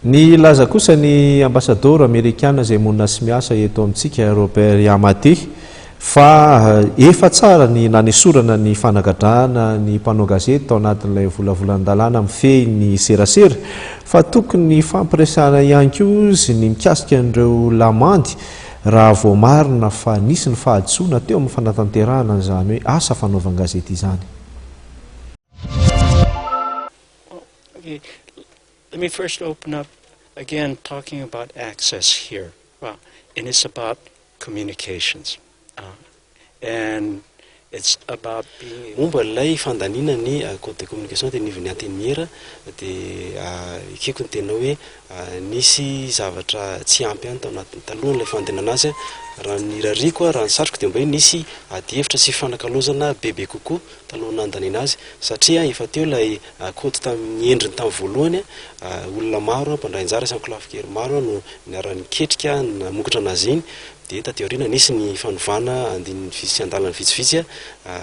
Ny laza kosa ny ambassadeur américain zay monina sy miasa eto amintsika Robert Yamati fa efa tsara ny nanesorana ny fanagadrana ny mpanao gazety tao anatin'ilay volavolan-dalàna mifehy ny serasera fa tokony fampiresana ihany koa izy ny mikasika an'ireo lamandy raha vao marina fa nisy ny fahadisoana teo amin'ny fanatanterahana izany hoe asa fanaovan-gazety izany. Let me first open up again talking about access here. Well, and it's about communications. And it's about being... Momba lay fandanina ny code de communication de nivony anteniera de ikeko ny tena hoe nisy zavatra tsy ampy any tao anatin'ny taloha lay fandanana azy raha ny rariko raha ny satroko de mba hoe nisy adihevitra sy fanakalozana bebe kokoa taloha nandanina azy satria efa teo lay code tamin'ny endriny tamin'ny voalohany olona maro mpandray anjara sy ankolafikery maro no niara-niketrika namokatra anazy iny de tateorina nisy ny fanovana andin'ny sy andalana vitsivitsy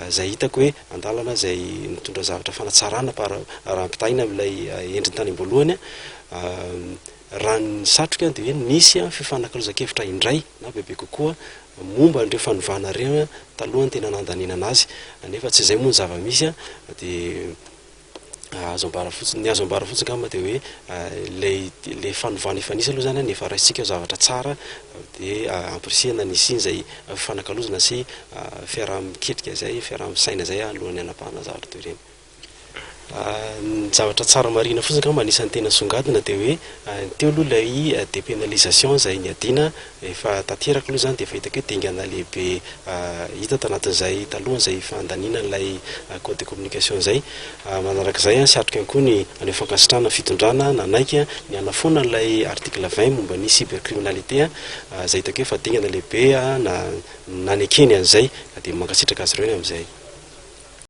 zay hitako hoe andalana zay mitondra zavatra fanatsarana raha ampitaina amin'ilay endriny tany am-boalohany raha ny satroka de hoe nisy fifanakaloza-kevitra indray na bebe kokoa momba andreo fanovana reo talohany tena nandanina anazy nefa tsy zay moa ny zava-misy de azo ambara fotsiny ny azo ambara fotsiny kama de hoe le fanovana efa nisy aloha zany nefa raisitsika zavatra tsara de ampirisiana nisy iny zay fanakalozana sy fiaraha-miketrika zay fiaraha-misaina zay alohan'ny anapahana zavatra toy ireny. Ny zavatra tsara marina fotsiny kama anisan'ny tena songadina de hoe teo aloha lay dépénalisation zay niadina efa tanteraka aloha zany de efa hitako hoe dingana lehibe hita tanatin'izay taloha zay fandanina lay code de communication zay manarak'izay satroka koa ny any fankasitrana fitondrana nanaiky ny anafona lay article 20 momba ny cybercriminalité zay hitako hoe fa dingana lehibe na nanekeny an'izay de mankasitraka azy ireo amin'izay.